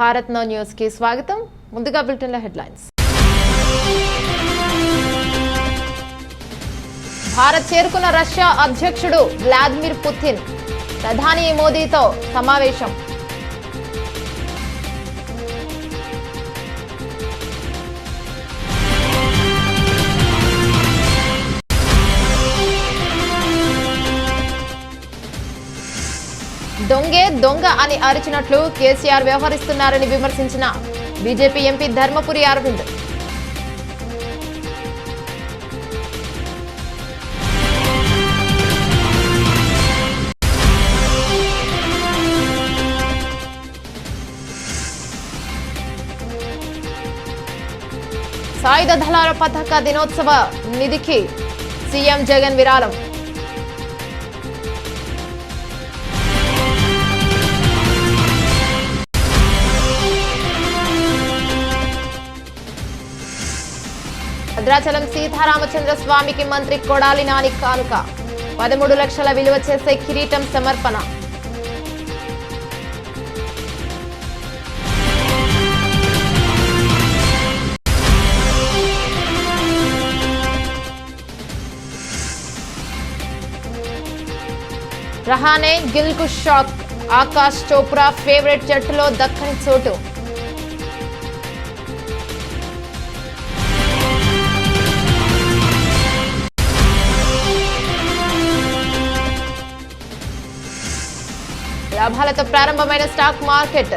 Bharat now news కి స్వాగతం. ముందుగా బులెటిన్ల హెడ్లైన్స్. భారత్ చేరుకున్న రష్యా అధ్యక్షుడు వ్లాదిమిర్ పుతిన్. ప్రధాని మోదీతో సమావేశం. దొంగే దొంగ అని అరిచినట్లు కేసీఆర్ వ్యవహరిస్తున్నారని విమర్శించిన బీజేపీ ఎంపీ ధర్మపురి అరవింద్. సాయుధ దళాల పతాక దినోత్సవ నిధికి సీఎం జగన్ విరాళం. భద్రాచలం సీతారామచంద్ర స్వామికి మంత్రి కొడాలి నాని కానుక. 13 లక్షల విలువ చేసే కిరీటం సమర్పణ. రహానే గిల్ కు షాక్. ఆకాష్ చోప్రా ఫేవరెట్ జట్టులో దక్కని చోటు. లాభాలతో ప్రారంభమైన స్టాక్ మార్కెట్.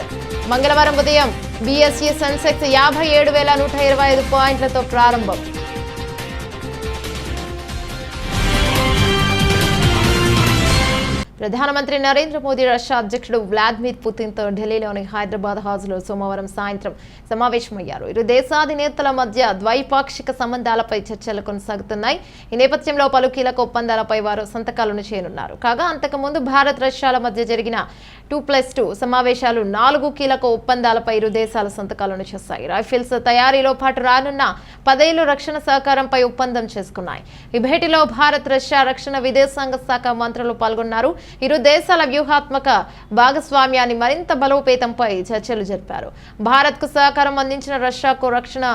మంగళవారం ఉదయం బీఎస్ఈ సెన్సెక్స్ 57,125 పాయింట్లతో ప్రారంభం. ప్రధానమంత్రి నరేంద్ర మోదీ రష్యా అధ్యక్షుడు వ్లాదిమిర్ పుతిన్ తో ఢిల్లీలోని హైదరాబాద్ హౌస్లో సోమవారం సాయంత్రం సమావేశమయ్యారు. ఇరు దేశాధినేతల మధ్య ద్వైపాక్షిక సంబంధాలపై చర్చలు కొనసాగుతున్నాయి. ఈ నేపథ్యంలో పలు కీలక ఒప్పందాలపై వారు సంతకాలను చేయనున్నారు. కాగా అంతకుముందు భారత్ రష్యాల మధ్య జరిగిన 2+2 సమావేశాలు 4 కీలక ఒప్పందాలపై ఇరు దేశాలు సంతకాలను చేశాయి. రైఫిల్స్ తయారీలో పాటు రానున్న 10 ఏళ్ల రక్షణ సహకారంపై ఒప్పందం చేసుకున్నాయి. ఈ భేటీలో భారత్ రష్యా రక్షణ విదేశాంగ శాఖ మంత్రులు పాల్గొన్నారు. ఇరు దేశాల వ్యూహాత్మక భాగస్వామ్యాన్ని మరింత బలోపేతంపై చర్చలు జరిపారు. భారత్ కు సహకారం అందించిన రష్యాకు రక్షణ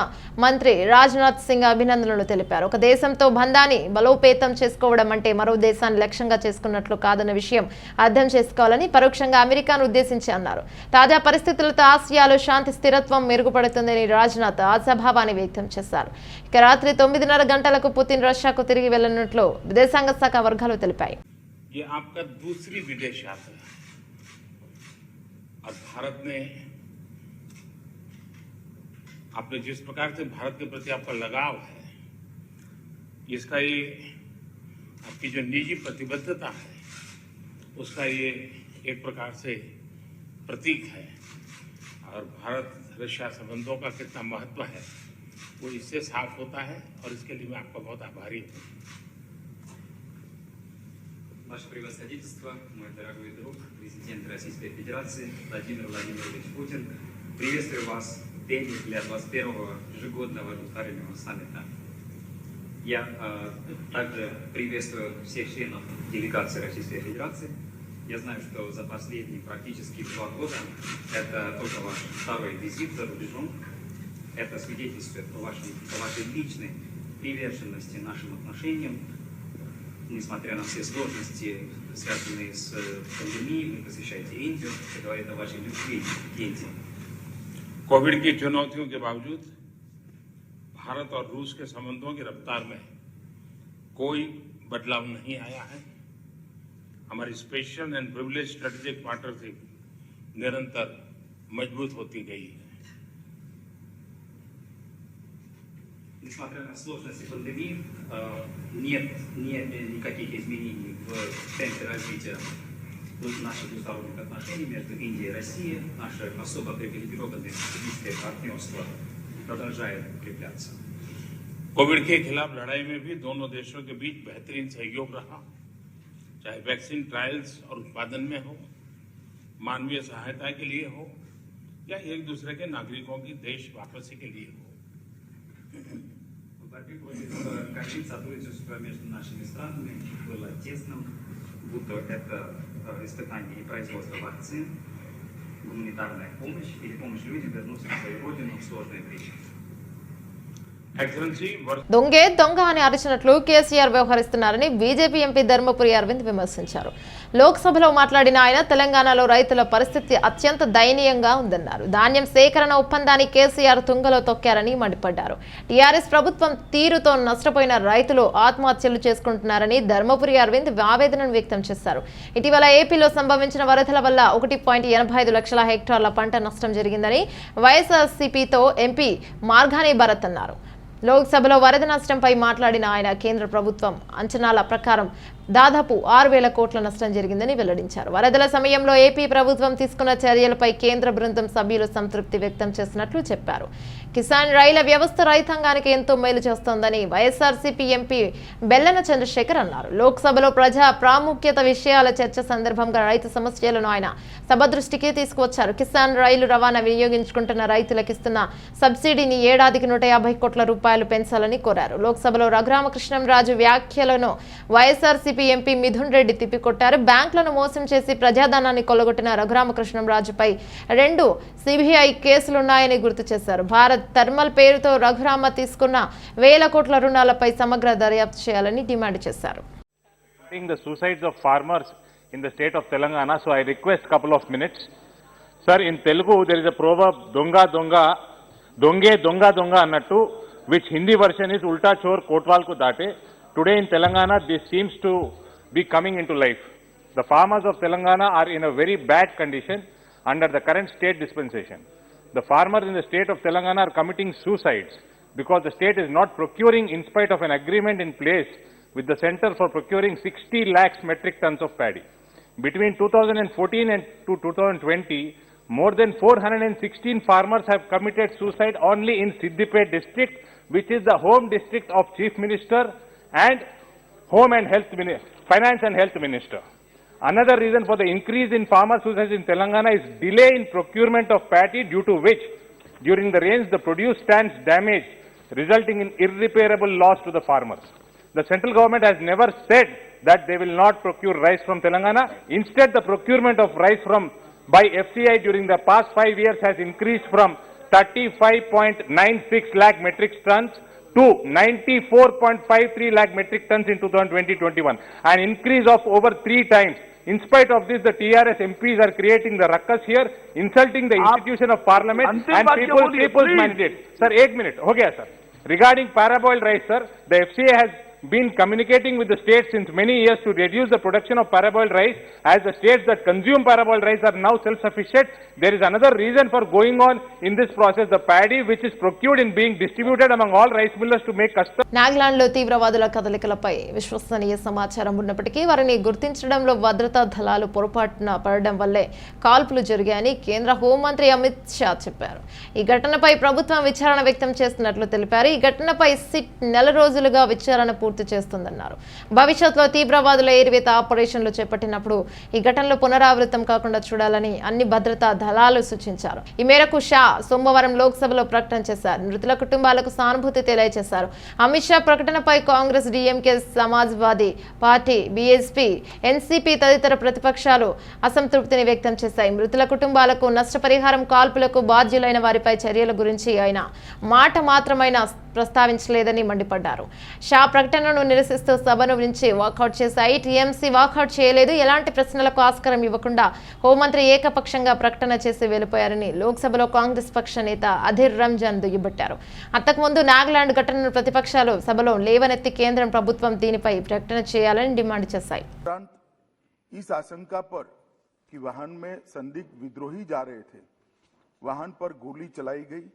మంత్రి రాజ్నాథ్ సింగ్ అభినందనలు తెలిపారు. ఒక దేశంతో బంధాన్ని బలోపేతం చేసుకోవడం అంటే మరో దేశాన్ని లక్ష్యంగా చేసుకున్నట్లు కాదన్న విషయం అర్థం చేసుకోవాలని పరోక్షంగా అమెరికాను ఉద్దేశించి అన్నారు. తాజా పరిస్థితులతో ఆసియాలో శాంతి స్థిరత్వం మెరుగుపడుతుందని రాజ్నాథ్ ఆశాభావాన్ని వ్యక్తం చేశారు. ఇక రాత్రి 9:30 గంటలకు పుతిన్ రష్యాకు తిరిగి వెళ్లనున్నట్లు విదేశాంగ శాఖ వర్గాలు తెలిపాయి. ये आपका दूसरी विदेश यात्रा और भारत ने आपने जिस प्रकार से भारत के प्रति आपका लगाव है, इसका ये आपकी जो निजी प्रतिबद्धता है उसका ये एक प्रकार से प्रतीक है और भारत रशिया संबंधों का कितना महत्व है वो इससे साफ होता है और इसके लिए मैं आपका बहुत आभारी हूँ. Ваше превосходительство, мой дорогой друг, президент Российской Федерации Владимир Владимирович Путин, приветствую вас в день для 21-го ежегодного двустороннего саммита. Я также приветствую всех членов делегации Российской Федерации. Я знаю, что за последние практически 2 года это только ваш второй визит за рубежом. Это свидетельствует о вашей личной приверженности нашим отношениям. Несмотря на все сложности, связанные с пандемией, вы посещаете Индию, это говорит о вашей любви к Индии. कोविड की चुनौतियों के बावजूद भारत और रूस के संबंधों की रफ्तार में कोई बदलाव नहीं आया है. हमारी special and privilege strategic partnership निरंतर मजबूत होती गई है. Несмотря на сложности пандемии, нет никаких изменений в темпе развития наших двусторонних отношений между Индией и Россией. Наше особо привилегированное стратегическое партнерство продолжает укрепляться. कोविड के खिलाफ लड़ाई में भी दोनों देशों के बीच बेहतरीन सहयोग रहा, चाहे वैक्सीन ट्रायल्स और उत्पादन में हो, मानवीय सहायता के लिए हो या एक दूसरे के नागरिकों की देश वापसी के लिए हो. В борьбе против ковид сотрудничество между нашими странами было тесным, будто это испытание и производство вакцин, гуманитарная помощь или помощь людям вернуться на свою родину в сложное время. Excellency, దొంగే దొంగ అని అరిచినట్లు కేసీఆర్ వ్యవహరిస్తున్నారని బీజేపీ ఎంపీ ధర్మపురి అరవింద్ విమర్శించారు. లోక్సభలో మాట్లాడిన ఆయన తెలంగాణలో రైతుల పరిస్థితి అత్యంత దయనీయంగా ఉందన్నారు. ధాన్యం సేకరణ ఒప్పందాన్ని కేసీఆర్ తుంగలో తొక్కారని మండిపడ్డారు. టీఆర్ఎస్ ప్రభుత్వం తీరుతో నష్టపోయిన రైతులు ఆత్మహత్యలు చేసుకుంటున్నారని ధర్మపురి అరవింద్ ఆవేదనను వ్యక్తం చేశారు. ఇటీవల ఏపీలో సంభవించిన వరదల వల్ల 1.85 లక్షల హెక్టార్ల పంట నష్టం జరిగిందని వైఎస్ఆర్సీపీతో ఎంపీ మార్గాని భరత్ అన్నారు. లోక్సభలో వరద నష్టంపై మాట్లాడిన ఆయన కేంద్ర ప్రభుత్వం అంచనాల ప్రకారం దాదాపు 6,000 కోట్ల నష్టం జరిగిందని వెల్లడించారు. వరదల సమయంలో ఏపీ ప్రభుత్వం తీసుకున్న చర్యలపై కేంద్ర బృందం సభ్యులు సంతృప్తి వ్యక్తం చేసినట్లు చెప్పారు. కిసాన్ రైళ్ల వ్యవస్థ రైతాంగానికి ఎంతో మేలు చేస్తోందని వైఎస్ఆర్సీపీ ఎంపీ బెల్లన చంద్రశేఖర్ అన్నారు. లోక్సభలో ప్రజా ప్రాముఖ్యత విషయాల చర్చ సందర్భంగా రైతు సమస్యలను ఆయన సభ దృష్టికి తీసుకువచ్చారు. కిసాన్ రైలు రవాణా వినియోగించుకుంటున్న రైతులకు ఇస్తున్న సబ్సిడీని ఏడాదికి 150 కోట్ల రూపాయలు పెంచాలని కోరారు. లోక్సభలో రఘురామకృష్ణంరాజు వ్యాఖ్యలను వైఎస్ఆర్సీపీ ఎంపీ మిథున్ రెడ్డి తిప్పికొట్టారు. బ్యాంకులను మోసం చేసి ప్రజాధనాన్ని కొల్లగొట్టిన రఘురామకృష్ణంరాజుపై 2 సిబిఐ కేసులున్నాయని గుర్తు చేశారు. భారత్ థర్మల్ పేరుతో రఘురామ తీసుకున్న 1,000 కోట్ల రుణాలపై సమగ్ర దర్యాప్తు చేయాలని డిమాండ్ చేశారు. The suicides of farmers in the state of Telangana, so I request couple of minutes. Sir, in Telugu there is a proverb, donga donga, donge donga donga annattu, which Hindi version is ulta chor kotwal ko date. Today in Telangana this seems to be coming into life. The farmers of Telangana are in a very bad condition under the current state dispensation. The farmers in the state of Telangana are committing suicides because the state is not procuring in spite of an agreement in place with the center for procuring 60 lakhs metric tons of paddy. Between 2014 and to 2020, more than 416 farmers have committed suicide only in Siddipet district, which is the home district of Chief Minister and Finance and Health Minister. Another reason for the increase in farmer suicides in Telangana is delay in procurement of paddy, due to which during the rains the produce stands damaged, resulting in irreparable loss to the farmers. The central government has never said that they will not procure rice from Telangana. Instead, the procurement of rice by FCI during the past 5 years has increased from 35.96 lakh metric tons to 94.53 lakh metric tons in 2020-21, an increase of over 3 times. In spite of this, the TRS MPs are creating the ruckus here, insulting the institution of parliament and people's mandate. Sir, 1 minute. Okay, sir. Regarding paraboiled rice, sir, the FCA has been communicating with the states since many years to reduce the production of parboiled rice, as the states that consume parboiled rice are now self-sufficient. There is another reason for going on in this process. The paddy which is procured in being distributed among all rice millers to make custom. నాగాలాండ్లో తీవ్రవాదుల కదలికలపై విశ్వసనీయ సమాచారం ఉన్నప్పటికీ వారిని గుర్తించడంలో భద్రతా దళాలు పొరపాటున పడడం వల్లే కాల్పులు జరిగాయని కేంద్ర హోంమంత్రి అమిత్ షా చెప్పారు. ఈ ఘటనపై ప్రభుత్వం విచారణ వ్యక్తం చేస్తున్నట్లు తెలిపారు. ఈ ఘటనపై సిట్ 4 రోజులుగా విచారణ పూర్తి చేస్తుందన్నారు. భవిష్యత్తులో తీవ్రవాదుల ఏరివేత ఆపరేషన్లు చేపట్టినప్పుడు ఈ ఘటనలు పునరావృతం కాకుండా చూడాలని అన్ని భద్రతా దళాలు సూచించారు. ఈ మేరకు షా సోమవారం లోక్సభలో ప్రకటన చేశారు. మృతుల కుటుంబాలకు సానుభూతి తెలియజేశారు. అమిత్ షా ప్రకటనపై కాంగ్రెస్, డీఎంకే, సమాజ్వాదీ పార్టీ, బీఎస్పీ, ఎన్సీపీ తదితర ప్రతిపక్షాలు అసంతృప్తిని వ్యక్తం చేశాయి. మృతుల కుటుంబాలకు నష్టపరిహారం, కాల్పులకు బాధ్యులైన వారిపై చర్యల గురించి ఆయన మాట మాత్రమైనా ప్రస్తావించలేదని మండిపడ్డారు. షా ప్రకటనను నిరసిస్తూ సభను నుంచి వాకౌట్ చేశాయి. టీఎంసీ వాకౌట్ చేయలేదు. ఎలాంటి ప్రశ్నలకు ఆస్కారం ఇవ్వకుండా హోంమంత్రి ఏకపక్షంగా ప్రకటన చేసి వెళ్లిపోయారని లోక్సభలో కాంగ్రెస్ పక్ష నేత అధీర్ రంజాన్ దుయ్యబట్టారు. అంతకుముందు నాగాలాండ్ ఘటనను ప్రతిపక్షాలు సభలో లేవనెత్తి కేంద్రం ప్రభుత్వం దీనిపై ప్రకటన చేయాలని డిమాండ్ చేశాయి. इस आशंका पर कि वाहन में संदिग्ध विद्रोही जा रहे थे, वाहन पर गोली चलाई गई,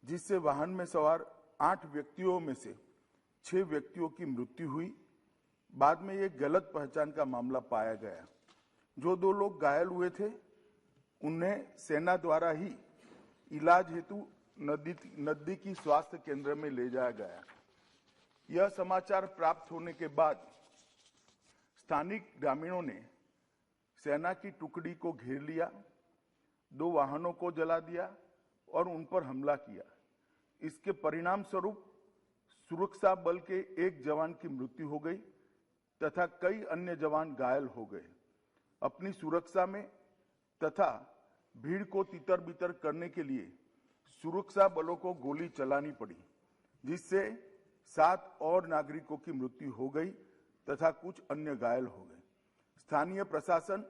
जिससे वाहन में सवार 8 व्यक्तियों में से 6 व्यक्तियों की मृत्यु हुई। बाद में ये गलत पहचान का मामला पाया गया। जो 2 लोग घायल हुए थे उन्हें सेना द्वारा ही इलाज हेतु नजदीकी स्वास्थ्य केंद्र में ले जाया गया। यह समाचार प्राप्त होने के बाद स्थानिक ग्रामीणों ने सेना की टुकड़ी को घेर लिया, 2 वाहनों को जला दिया और उन पर हमला किया। इसके परिणाम स्वरूप सुरक्षा बल के 1 जवान की मृत्यु हो गई तथा कई अन्य जवान घायल हो गए। अपनी सुरक्षा में तथा भीड़ को तितर बितर करने के लिए सुरक्षा बलों को गोली चलानी पड़ी, जिससे 7 और नागरिकों की मृत्यु हो गई तथा कुछ अन्य घायल हो गए। स्थानीय प्रशासन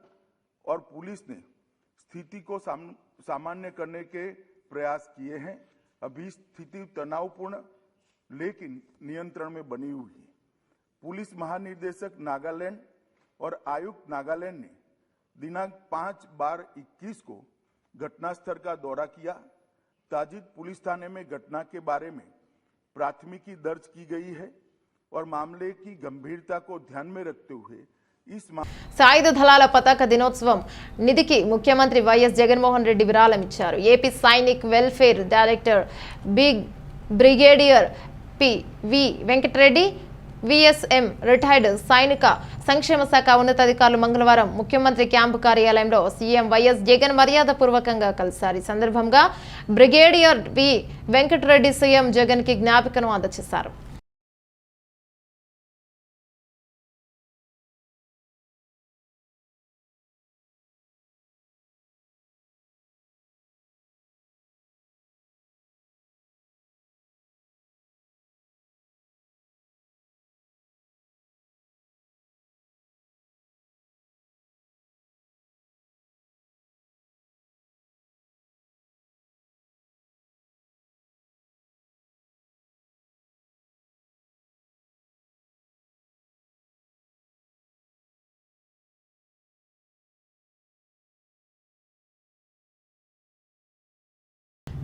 और पुलिस ने स्थिति को सामान्य करने के प्रयास किए हैं। अभी स्थिति तनावपूर्ण लेकिन नियंत्रण में बनी हुई है। पुलिस महानिदेशक नागालैंड और आयुक्त नागालैंड ने दिनांक 5/12/21 को घटनास्थल का दौरा किया। ताजिद पुलिस थाने में घटना के बारे में प्राथमिकी दर्ज की गई है और मामले की गंभीरता को ध्यान में रखते हुए సాయుధ దళాల పతాక దినోత్సవం నిధికి ముఖ్యమంత్రి వైఎస్ జగన్మోహన్ రెడ్డి విరాళం ఇచ్చారు. AP Sainik welfare director brigadier V Venkatareddy, VSM retired సైనిక సంక్షేమ శాఖ ఉన్నతాధికారులు మంగళవారం ముఖ్యమంత్రి క్యాంపు కార్యాలయంలో సీఎం వైఎస్ జగన్ మర్యాదపూర్వకంగా కలిశారు. ఈ సందర్భంగా brigadier V Venkatareddy CM Jagan కి జ్ఞాపికను అందజేశారు.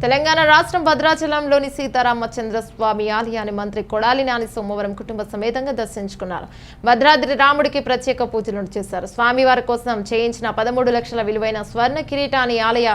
తెలంగాణ రాష్ట్రం భద్రాచలంలోని సీతారామచంద్ర స్వామి ఆలయాన్ని మంత్రి కొడాలి నాని సోమవారం కుటుంబ సమేతంగా దర్శించుకున్నారు. భద్రాద్రి రాముడికి ప్రత్యేక పూజలు చేశారు. స్వామివారి కోసం చేయించిన 13 లక్షల విలువైన స్వర్ణ కిరీటాన్ని ఆలయ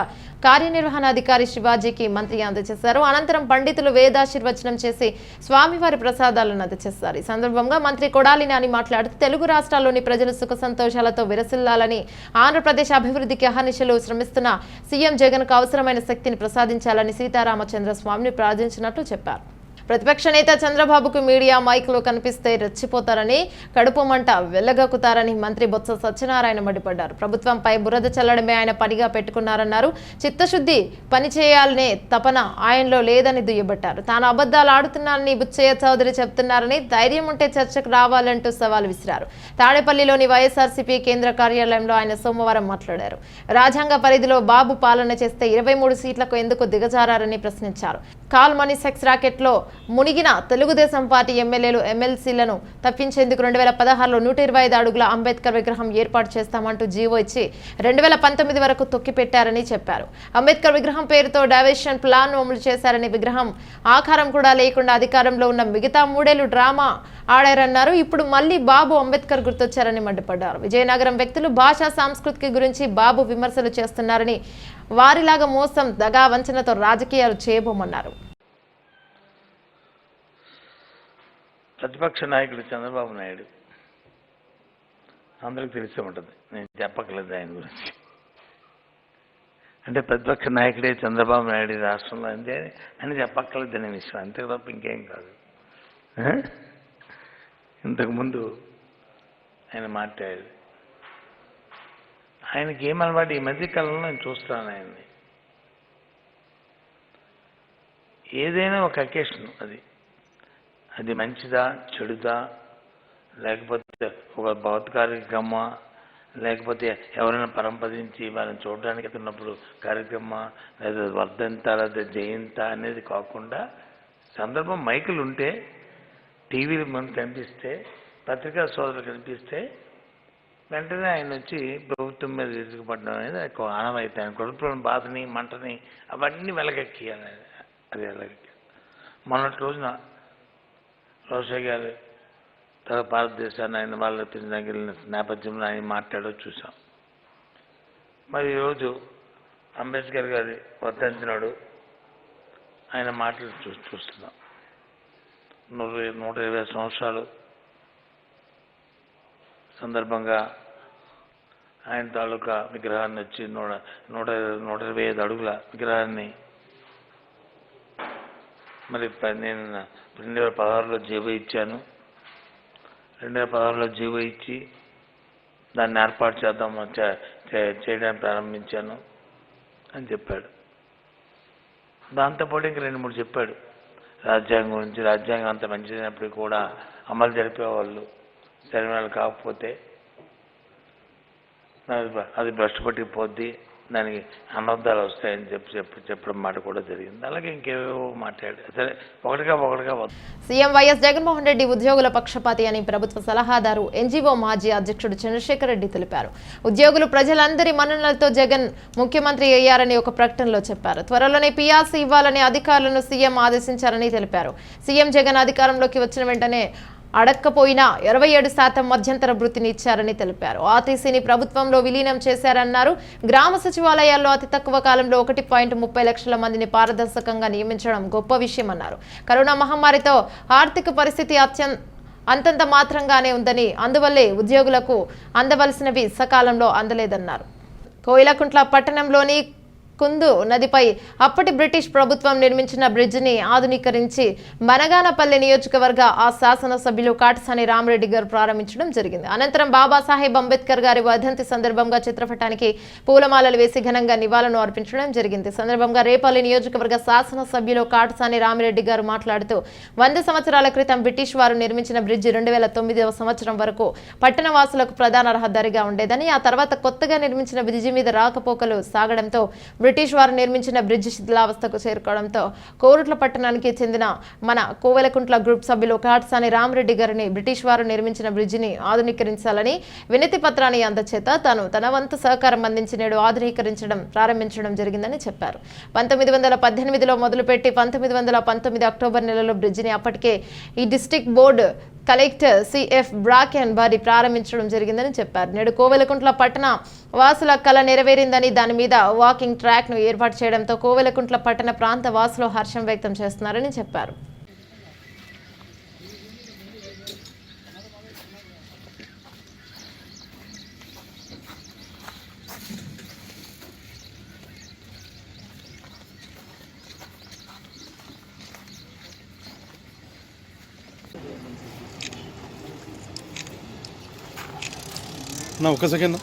కార్యనిర్వహణాధికారి శివాజీకి మంత్రి అందజేశారు. అనంతరం పండితులు వేదాశీర్వచనం చేసి స్వామివారి ప్రసాదాలను అందజేశారు. ఈ సందర్భంగా మంత్రి కొడాలి నాని మాట్లాడుతూ తెలుగు రాష్ట్రాల్లోని ప్రజలు సుఖ సంతోషాలతో విరసిల్లాలని, ఆంధ్రప్రదేశ్ అభివృద్ధికి అహర్నిశలు శ్రమిస్తున్న సీఎం జగన్ కు అవసరమైన శక్తిని ప్రసాదించాలని సీతారామచంద్ర స్వామిని ప్రార్థించినట్లు చెప్పారు. ప్రతిపక్ష నేత చంద్రబాబుకు మీడియా మైక్లో కనిపిస్తే రెచ్చిపోతారని, కడుపు మంట వెళ్లగక్కుతారని మంత్రి బొత్స సత్యనారాయణ మండిపడ్డారు. ప్రభుత్వంపై బురద చల్లడమే ఆయన పనిగా పెట్టుకున్నారన్నారు. చిత్తశుద్ధి పనిచేయాలనే తపన ఆయనలో లేదని దుయ్యబట్టారు. తాను అబద్ధాలు ఆడుతున్నానని బుచ్చయ్య చౌదరి చెప్తున్నారని, ధైర్యం ఉంటే చర్చకు రావాలంటూ సవాల్ విసిరారు. తాడేపల్లిలోని వైఎస్ఆర్సీపీ కేంద్ర కార్యాలయంలో ఆయన సోమవారం మాట్లాడారు. రాజ్యాంగ పరిధిలో బాబు పాలన చేస్తే 23 సీట్లకు ఎందుకు దిగజారని ప్రశ్నించారు. కాల్ మనీ సెక్స్ రాకెట్ లో మునిగిన తెలుగుదేశం పార్టీ ఎమ్మెల్యేలు, ఎమ్మెల్సీలను తప్పించేందుకు 2016లో 125 అడుగుల అంబేద్కర్ విగ్రహం ఏర్పాటు చేస్తామంటూ జీవో ఇచ్చి 2019 వరకు తొక్కిపెట్టారని చెప్పారు. అంబేద్కర్ విగ్రహం పేరుతో డైవర్షన్ ప్లాన్ అమలు చేశారని, విగ్రహం ఆకారం కూడా లేకుండా అధికారంలో ఉన్న మిగతా 3 ఏళ్లు డ్రామా ఆడారన్నారు. ఇప్పుడు మళ్లీ బాబు అంబేద్కర్ గుర్తొచ్చారని మండిపడ్డారు. విజయనగరం వ్యక్తులు భాషా సంస్కృతి గురించి బాబు విమర్శలు చేస్తున్నారని, వారిలాగా మోసం, దగా, వంచనతో రాజకీయాలు చేయబోమన్నారు. ప్రతిపక్ష నాయకుడు చంద్రబాబు నాయుడు అందరికి తెలిసే ఉంటుంది, నేను చెప్పక్కర్లేదు ఆయన గురించి. అంటే ప్రతిపక్ష నాయకుడే చంద్రబాబు నాయుడు రాష్ట్రంలో అంతే అని చెప్పక్కర్లేదు అనే విషయం, అంతే తప్ప ఇంకేం కాదు. ఇంతకుముందు ఆయన మాట్లాడాడు. ఆయనకి ఏమలవాటు, ఈ మధ్యకాలంలో నేను చూస్తాను ఆయన్ని, ఏదైనా ఒక అకేషన్, అది మంచిదా చెడుదా, లేకపోతే ఒక భౌతిక కార్యక్రమమా, లేకపోతే ఎవరైనా పరంపదించి వాళ్ళని చూడడానికి ఉన్నప్పుడు కార్యక్రమమా, లేదా వర్ధంత, లేదా జయంత అనేది కాకుండా సందర్భం మైకులు ఉంటే, టీవీలు మనకు కనిపిస్తే, పత్రికా సోదరులు కనిపిస్తే వెంటనే ఆయన వచ్చి ప్రభుత్వం మీద విరుచుకుపడడం అనేది ఆనవాయితీ. ఆయన కడుపులోని బాధని, మంటని అవన్నీ వెలగెక్కియాలి. అది వెలగెక్కి మొన్నటి రోజున రోషయ్య గారు భారతదేశాన్ని ఆయన వాళ్ళ తగిలిన నేపథ్యంలో ఆయన మాట్లాడో చూసాం. మరి ఈరోజు అంబేద్కర్ గారి వర్ధంతినాడు ఆయన మాటలు చూస్తున్నాం. 120 సంవత్సరాలు సందర్భంగా ఆయన తాలూకా విగ్రహాన్ని వచ్చి 125 అడుగుల విగ్రహాన్ని మరి నేను 2016లో జీవో ఇచ్చాను. 2016లో జీవో ఇచ్చి దాన్ని ఏర్పాటు చేయడానికి ప్రారంభించాను. అని చెప్పాడు. దాంతోపాటు ఇంక 2, 3 చెప్పాడు. రాజ్యాంగం గురించి, రాజ్యాంగం అంత మంచిదైనప్పటికీ కూడా అమలు జరిపేవాళ్ళు సరైన వాళ్ళు కాకపోతే అది భ్రష్టు పట్టిపోద్ది, దానికి అనర్థాలు వస్తాయని చెప్పడం మాట కూడా జరిగింది. అలాగే ఇంకేవో మాట్లాడారు. సరే, ఒకటిగా సీఎం వైఎస్ జగన్మోహన్ రెడ్డి ఉద్యోగుల పక్షపాతి అని ప్రభుత్వ సలహాదారు ఎన్జీఓ మాజీ అధ్యక్షుడు చంద్రశేఖర్ రెడ్డి తెలిపారు. ఉద్యోగులు ప్రజలందరి మన్ననలతో జగన్ ముఖ్యమంత్రి అయ్యారని ఒక ప్రకటనలో చెప్పారు. త్వరలోనే పీఆర్సీ ఇవ్వాలని అధికారులను సీఎం ఆదేశించారని తెలిపారు. సీఎం జగన్ అధికారంలోకి వచ్చిన వెంటనే అడక్కపోయినా 27% మధ్యంతర వృత్తిని ఇచ్చారని తెలిపారు. ఆర్టీసీని ప్రభుత్వంలో విలీనం చేశారన్నారు. గ్రామ సచివాలయాల్లో అతి తక్కువ కాలంలో 1.30 లక్షల మందిని పారదర్శకంగా నియమించడం గొప్ప విషయమన్నారు. కరోనా మహమ్మారితో ఆర్థిక పరిస్థితి అంతంత మాత్రంగానే ఉందని, అందువల్లే ఉద్యోగులకు అందవలసినవి సకాలంలో అందలేదన్నారు. కోయిలకుంట్ల పట్టణంలోని కుందు నదిపై అప్పటి బ్రిటిష్ ప్రభుత్వం నిర్మించిన బ్రిడ్జిని ఆధునీకరించి మనగానపల్లి నియోజకవర్గ ఆ శాసనసభ్యులు కాటసాని రామరెడ్డి గారు ప్రారంభించడం జరిగింది. అనంతరం బాబాసాహెబ్ అంబేద్కర్ గారి వర్ధంతి సందర్భంగా చిత్రపటానికి పూలమాలలు వేసి ఘనంగా నివాళులను అర్పించడం జరిగింది. సందర్భంగా రేపల్లి నియోజకవర్గ శాసనసభ్యులు కాటసాని రామరెడ్డి గారు మాట్లాడుతూ 100 సంవత్సరాల క్రితం బ్రిటిష్ వారు నిర్మించిన బ్రిడ్జి 2009వ సంవత్సరం వరకు పట్టణ వాసులకు ప్రధాన రహదారిగా ఉండేదని, ఆ తర్వాత కొత్తగా నిర్మించిన బ్రిడ్జి మీద రాకపోకలు సాగడంతో బ్రిటిష్ వారు నిర్మించిన బ్రిడ్జి శిథిలావస్థకు చేరుకోవడంతో కోరుట్ల పట్టణానికి చెందిన మన కోవెలకుంట్ల గ్రూప్ సభ్యులు కాటసాని రామరెడ్డి గారిని బ్రిటిష్ వారు నిర్మించిన బ్రిడ్జిని ఆధునీకరించాలని వినతి పత్రాన్ని అందచేత తాను తన వంతు సహకారం అందించి నేడు ఆధునీకరించడం ప్రారంభించడం జరిగిందని చెప్పారు. 1918లో మొదలుపెట్టి 1919 అక్టోబర్ నెలలో బ్రిడ్జిని అప్పటికే ఈ డిస్ట్రిక్ట్ బోర్డు కలెక్టర్ సిఎఫ్ బ్రాకెన్ వారి ప్రారంభించడం జరిగిందని చెప్పారు. నేడు కోవెలకుంట్ల పట్టణ వాసుల కళ నెరవేరిందని, దాని మీద వాకింగ్ ట్రాక్ ను ఏర్పాటు చేయడంతో కోవెలకుంట్ల పట్టణ ప్రాంత వాసులు హర్షం వ్యక్తం చేస్తున్నారని చెప్పారు. నా ఒక్క సెకండ్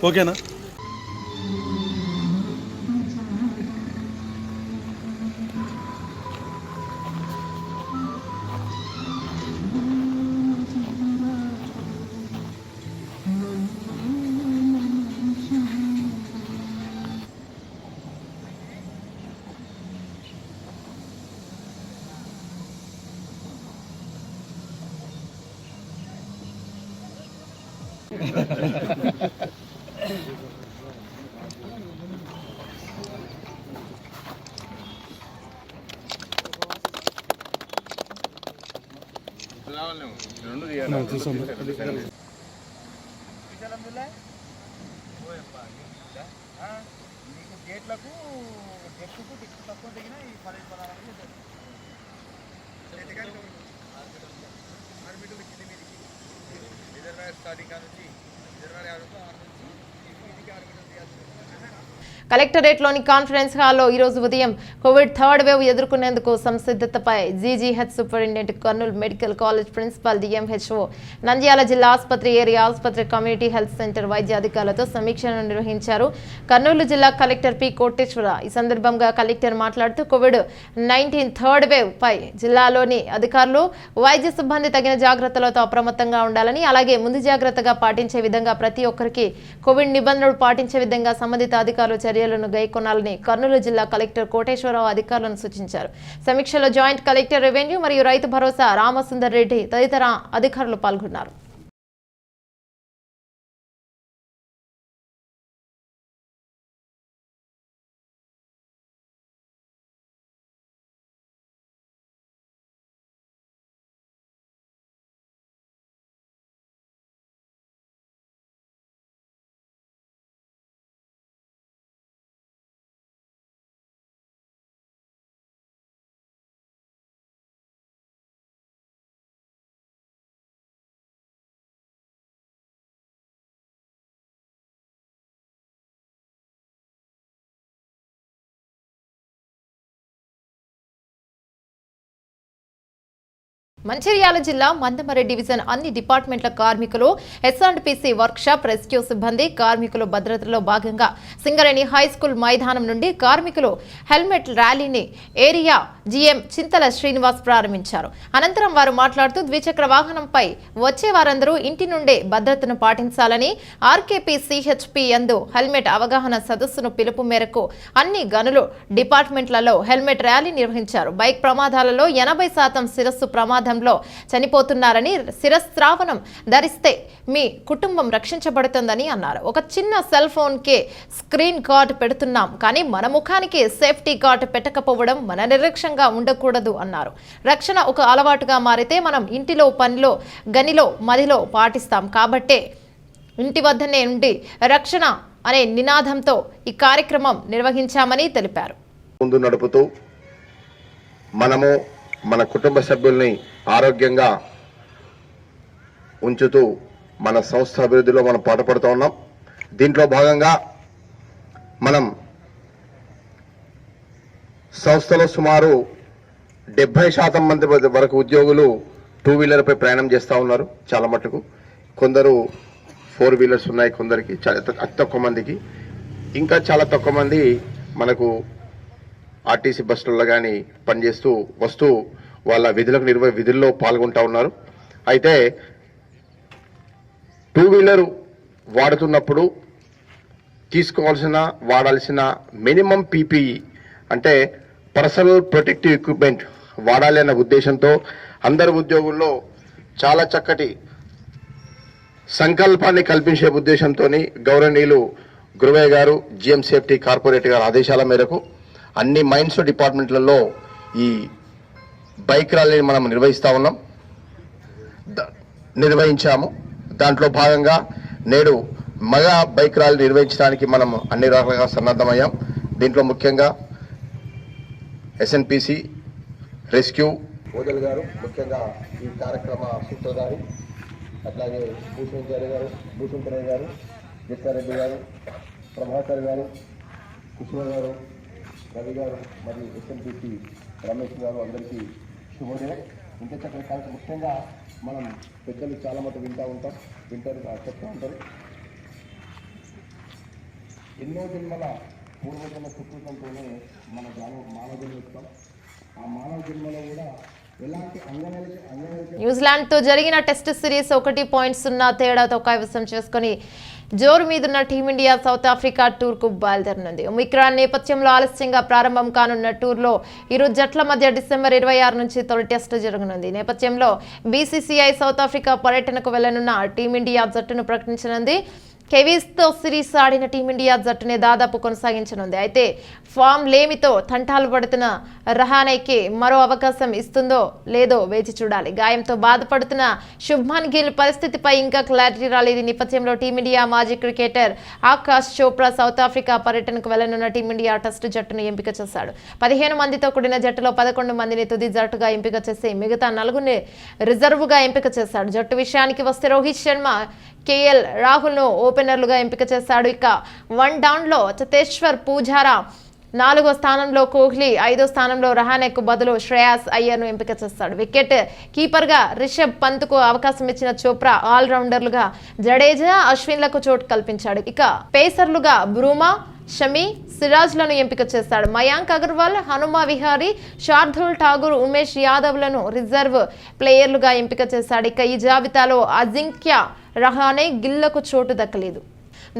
ఓకేనా? కలెక్టరేట్లోని కాన్ఫరెన్స్ హాల్లో ఈరోజు ఉదయం కోవిడ్ థర్డ్ వేవ్ ఎదుర్కొనేందుకు సంసిద్ధతపై GGH superintendent Kurnool medical college principal DMHO Nandyal జిల్లా ఆసుపత్రి ఏరియా ఆసుపత్రి కమ్యూనిటీ హెల్త్ సెంటర్ వైద్య అధికారులతో సమీక్షను నిర్వహించారు. కర్నూలు జిల్లా కలెక్టర్ పి కోటేశ్వర ఈ సందర్భంగా కలెక్టర్ మాట్లాడుతూ కోవిడ్-19 థర్డ్ వేవ్ పై జిల్లాలోని అధికారులు వైద్య సిబ్బంది తగిన జాగ్రత్తలతో అప్రమత్తంగా ఉండాలని, అలాగే ముందు జాగ్రత్తగా పాటించే విధంగా ప్రతి ఒక్కరికి కోవిడ్ నిబంధనలు పాటించే విధంగా సంబంధిత అధికారులు చర్యలను గైకొనాలని కర్నూలు జిల్లా కలెక్టర్ కోటేశ్వరరావు అధికారులను సూచించారు. సమీక్షలో జాయింట్ కలెక్టర్ రెవెన్యూ మరియు రైతు భరోసా రామసుందర్ రెడ్డి తదితర అధికారులు పాల్గొన్నారు. మంచిర్యాల జిల్లా మందమరి డివిజన్ అన్ని డిపార్ట్మెంట్ల కార్మికులు ఎస్ఆర్పీసీ వర్క్షాప్ రెస్క్యూ సిబ్బంది కార్మికుల భద్రతలో భాగంగా సింగరేణి హైస్కూల్ మైదానం నుండి కార్మికులు హెల్మెట్ ర్యాలీని ఏరియా జీఎం చింతల శ్రీనివాస్ ప్రారంభించారు. అనంతరం వారు మాట్లాడుతూ ద్విచక్ర వాహనంపై వచ్చే వారందరూ ఇంటి నుండే భద్రతను పాటించాలని ఆర్కేపీ సిహెచ్పి యందు హెల్మెట్ అవగాహన సదస్సును పిలుపు మేరకు అన్ని గనులు డిపార్ట్మెంట్లలో హెల్మెట్ ర్యాలీ నిర్వహించారు. బైక్ ప్రమాదాలలో 80% శిరస్సు ప్రమాదంలో చనిపోతున్నారని, శిరస్త్రావణం ధరిస్తే మీ కుటుంబం రక్షించబడుతుందని అన్నారు. ఒక చిన్న సెల్ ఫోన్ కే స్క్రీన్ గార్డ్ పెడుతున్నాం కానీ మన ముఖానికి సేఫ్టీ గార్డ్ పెట్టకపోవడం మన నిర్లక్ష్యంగా ఉండకూడదు అన్నారు. రక్షణ ఒక అలవాటుగా మారితే మనం ఇంటిలో, పనిలో, గనిలో, మదిలో పాటిస్తాం. కాబట్టే ఇంటి వద్దనే ఉండి రక్షణ అనే నినాదంతో ఈ కార్యక్రమం నిర్వహించామని తెలిపారు. ముందు నడుపుతూ మనము మన కుటుంబ సభ్యుల్ని ఆరోగ్యంగా ఉంచుతూ మన సంస్థ అభివృద్ధిలో మనం పాటుపడుతూ ఉన్నాం. దీంట్లో భాగంగా మనం సంస్థలో సుమారు 70% మంది వరకు ఉద్యోగులు 2 వీలర్పై ప్రయాణం చేస్తూ ఉన్నారు. చాలా మటుకు కొందరు 4 వీలర్స్ ఉన్నాయి, కొందరికి అతి తక్కువ మందికి, ఇంకా చాలా తక్కువ మంది మనకు ఆర్టీసీ బస్సులలో కానీ పనిచేస్తూ వస్తూ వాళ్ళ విధుల్లో పాల్గొంటూ ఉన్నారు. అయితే 2 వీలర్ వాడుతున్నప్పుడు వాడాల్సిన మినిమం పీపీఈ అంటే పర్సనల్ ప్రొటెక్టివ్ ఎక్విప్మెంట్ వాడాలి అన్న ఉద్దేశంతో అందరు ఉద్యోగుల్లో చాలా చక్కటి సంకల్పాన్ని కల్పించే ఉద్దేశంతో గౌరవనీయులు గురువయ్య గారు, జిఎం సేఫ్టీ కార్పొరేట్ గారి ఆదేశాల మేరకు అన్ని మైన్స్ డిపార్ట్మెంట్లలో ఈ బైక్ ర్యాలీని మనం నిర్వహించాము. దాంట్లో భాగంగా నేడు మగా బైక్ ర్యాలీ నిర్వహించడానికి మనం అన్ని రకాలుగా సన్నద్ధమయ్యాం. దీంట్లో ముఖ్యంగా ఎస్ఎన్పిసి రెస్క్యూ ఓదల్ గారు ముఖ్యంగా ఈ కార్యక్రమ సూత్రధారి, అట్లాగే భూషణ్ గారు, జిత్తారెడ్డి గారు, ప్రభాకర్ గారు, కిషోర్ గారు, రవి గారు మరియు ఎస్ఎన్పిసి రమేష్ గారు అందరికీ శుభోదయం. ఇంత చక్కటి కార్యక్రమం ముఖ్యంగా మనం పెద్దలు చాలా మటుకు చెప్తూ ఉంటారు. ఎన్నో జన్మల పూర్వజన్మ సుకృతంతోనే మన మానవ జన్మ ఇస్తాం. ఆ మానవ జన్మలో కూడా ఎలాంటి న్యూజిలాండ్ తో జరిగిన టెస్ట్ సిరీస్ 1.0 తేడాతో కైవసం చేసుకుని జోరు మీదున్న టీమిండియా సౌత్ ఆఫ్రికా టూర్కు బయలుదేరనుంది. ఒమిక్రాన్ నేపథ్యంలో ఆలస్యంగా ప్రారంభం కానున్న టూర్లో ఇరు జట్ల మధ్య డిసెంబర్ 26 నుంచి తొలి టెస్టు జరగనుంది. నేపథ్యంలో బీసీసీఐ సౌత్ ఆఫ్రికా పర్యటనకు వెళ్లనున్న టీమిండియా జట్టును ప్రకటించనుంది. కెవీస్తో సిరీస్ ఆడిన టీమిండియా జట్టునే దాదాపు కొనసాగించనుంది. అయితే ఫామ్ లేమితో తంటాలు పడుతున్న రహానేకి మరో అవకాశం ఇస్తుందో లేదో వేచి చూడాలి. గాయంతో బాధపడుతున్న శుభ్మన్ గిల్ పరిస్థితిపై ఇంకా క్లారిటీ రాలేదు. నేపథ్యంలో టీమిండియా మాజీ cricketer Akash Chopra south Africa పర్యటనకు వెళ్లనున్న టీమిండియా టెస్టు జట్టును ఎంపిక చేశాడు. 15 మందితో కూడిన జట్టులో 11 మందిని తుది జట్టుగా ఎంపిక చేసి మిగతా 4 రిజర్వ్గా ఎంపిక చేశాడు. జట్టు విషయానికి వస్తే రోహిత్ శర్మ, కేఎల్ రాహుల్ను ఓపెనర్లుగా ఎంపిక చేశాడు. ఇక 1 డౌన్లో చతేశ్వర్ పూజారా, 4వ స్థానంలో కోహ్లీ, 5వ స్థానంలో రహానెకు బదులు శ్రేయాస్ అయ్యర్ను ఎంపిక చేస్తాడు. వికెట్ కీపర్గా రిషబ్ పంత్కు అవకాశం ఇచ్చిన చోప్రా ఆల్రౌండర్లుగా జడేజా, అశ్విన్లకు చోటు కల్పించాడు. ఇక పేసర్లుగా బ్రూమా, షమి, సిరాజ్లను ఎంపిక చేశాడు. మయాంక్ అగర్వాల్, హనుమా విహారీ, శార్దుల్ ఠాగూర్, ఉమేష్ యాదవ్లను రిజర్వ్ ప్లేయర్లుగా ఎంపిక చేశాడు. ఇక ఈ జాబితాలో అజింక్య రహానే, గిల్లకు చోటు దక్కలేదు.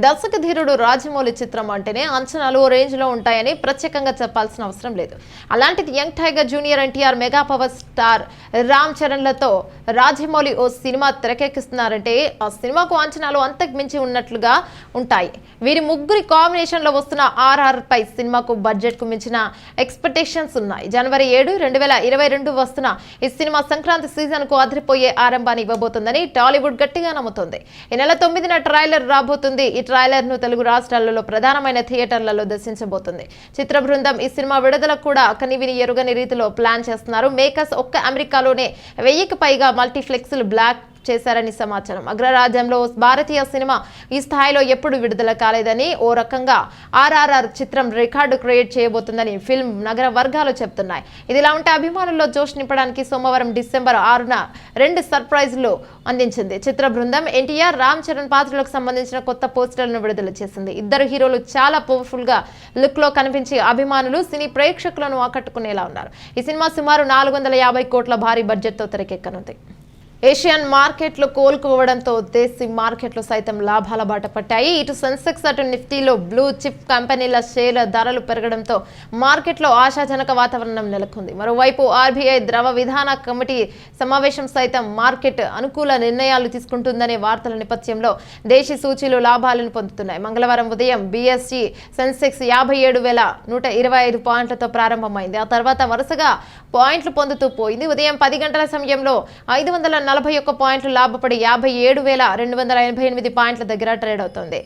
దర్శక ధీరుడు రాజమౌళి చిత్రం అంటేనే అంచనాలు రేంజ్లో ఉంటాయని ప్రత్యేకంగా చెప్పాల్సిన అవసరం లేదు. అలాంటిది young tiger junior NTR, mega power star Ram చరణ్లతో రాజమౌళి ఓ సినిమా తెరకెక్కిస్తున్నారంటే ఆ సినిమాకు అంచనాలు అంతకు మించి ఉన్నట్లుగా ఉంటాయి. వీరి ముగ్గురి కాంబినేషన్లో వస్తున్న RRR పై సినిమాకు బడ్జెట్కు మించిన ఎక్స్పెక్టేషన్స్ ఉన్నాయి. జనవరి 7, 2022 వస్తున్న ఈ సినిమా సంక్రాంతి సీజన్కు అదిరిపోయే ఆరంభాన్ని ఇవ్వబోతుందని టాలీవుడ్ గట్టిగా నమ్ముతుంది. ఈ నెల 9న ట్రైలర్ రాబోతుంది. ఈ ట్రైలర్ ను తెలుగు రాష్ట్రాలలో ప్రధానమైన థియేటర్లలో దర్శించబోతుంది. చిత్ర బృందం ఈ సినిమా విడుదలకు కూడా కనివిని ఎరుగని రీతిలో ప్లాన్ చేస్తున్నారు. మేకర్స్ ఒక్క అమెరికాలోనే 1000కి పైగా మల్టీప్లెక్స్లు బ్లాక్ చేశారని సమాచారం. అగ్రరాజ్యంలో భారతీయ సినిమా ఈ స్థాయిలో ఎప్పుడు విడుదల కాలేదని, ఓ రకంగా RRR చిత్రం రికార్డు క్రియేట్ చేయబోతుందని ఫిల్మ్ నగర వర్గాలు చెప్తున్నాయి. ఇదిలా ఉంటే అభిమానుల్లో జోష్ నింపడానికి సోమవారం డిసెంబర్ 6న 2 సర్ప్రైజ్లు అందించింది. చిత్ర బృందం ఎన్టీఆర్, రామ్ చరణ్ పాత్రలకు సంబంధించిన కొత్త పోస్టర్లను విడుదల చేసింది. ఇద్దరు హీరోలు చాలా పవర్ఫుల్ గా లుక్ లో కనిపించి అభిమానులు, సినీ ప్రేక్షకులను ఆకట్టుకునేలా ఉన్నారు. ఈ సినిమా సుమారు 450 కోట్ల భారీ బడ్జెట్ తో తెరకెక్కనుంది. ఏషియన్ మార్కెట్లు కోలుకోవడంతో దేశీ మార్కెట్లు సైతం లాభాల బాట పట్టాయి. ఇటు సెన్సెక్స్ అటు నిఫ్టీలో బ్లూ చిప్ కంపెనీల షేర్ల ధరలు పెరగడంతో మార్కెట్లో ఆశాజనక వాతావరణం నెలకొంది. మరోవైపు RBI ద్రవ విధాన కమిటీ సమావేశం సైతం మార్కెట్ అనుకూల నిర్ణయాలు తీసుకుంటుందనే వార్తల నేపథ్యంలో దేశీ సూచీలు లాభాలను పొందుతున్నాయి. మంగళవారం ఉదయం BSE సెన్సెక్స్ 57,125 పాయింట్లతో ప్రారంభమైంది. ఆ తర్వాత వరుసగా పాయింట్లు పొందుతూ పోయింది. ఉదయం 10 గంటల సమయంలో 541 పాయింట్లు లాభపడి 57,288 పాయింట్ల దగ్గర ట్రేడ్ అవుతోంది.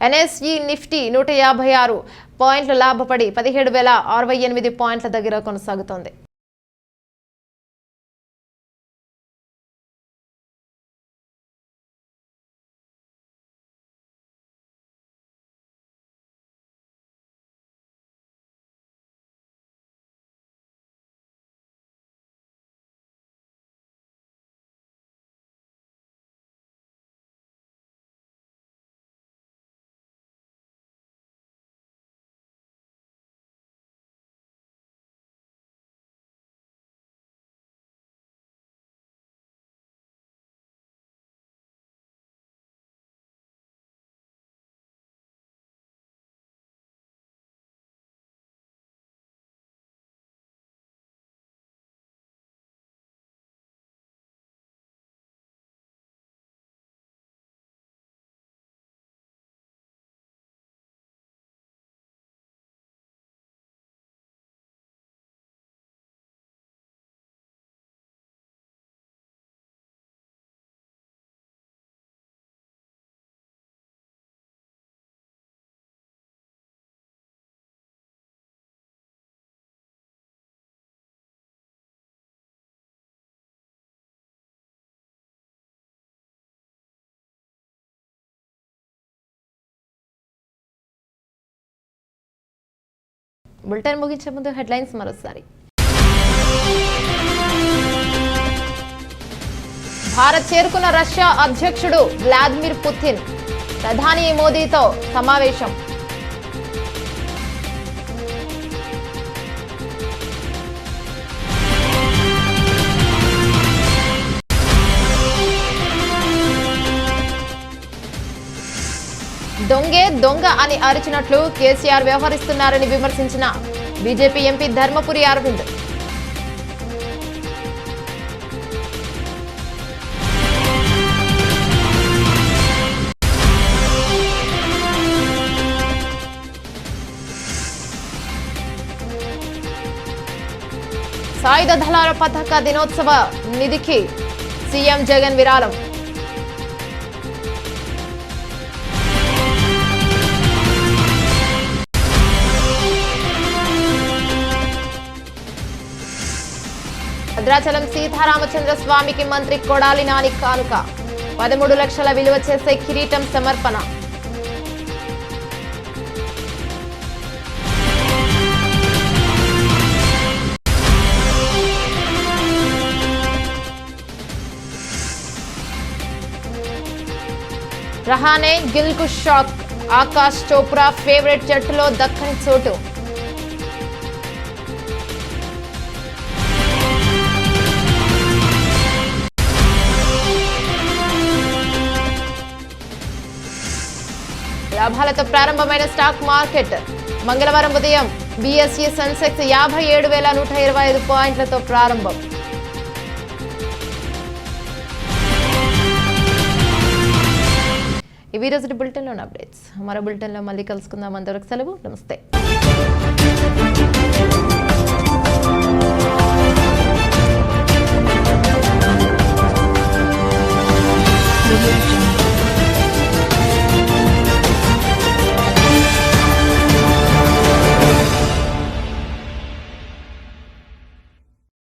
NSE నిఫ్టీ 156 పాయింట్లు లాభపడి 17,068 పాయింట్ల దగ్గర కొనసాగుతోంది. బులెటిన్ ముగించే ముందు హెడ్లైన్స్ మరోసారి. భారత్ చేరుకున్న రష్యా అధ్యక్షుడు వ్లాదిమిర్ పుతిన్, ప్రధాని మోదీతో సమావేశం. దొంగే దొంగ అని అరిచినట్లు కేసీఆర్ వ్యవహరిస్తున్నారని విమర్శించిన బీజేపీ ఎంపీ ధర్మపురి అరవింద్. సాయుధ దళాల పతాక దినోత్సవ నిధికి సీఎం జగన్ విరాళం. భద్రాచలం సీతారామచంద్ర స్వామికి మంత్రి కొడాలి నాని కానుక, 13 లక్షల విలువ చేసే కిరీటం సమర్పణ. రహానే గిల్ కు షాక్, ఆకాష్ చోప్రా ఫేవరెట్ జట్టులో దక్కని చోటు. లాభాలతో ప్రారంభమైన స్టాక్ మార్కెట్. మంగళవారం ఉదయం BSE సెన్సెక్స్ 57,125 పాయింట్లతో ప్రారంభం. ఇవి రోజు బులెటిన్లోని అప్డేట్స్. మరో బులెటిన్లో మళ్ళీ కలుసుకుందాం. అంతవరకు సెలవు. నమస్తే.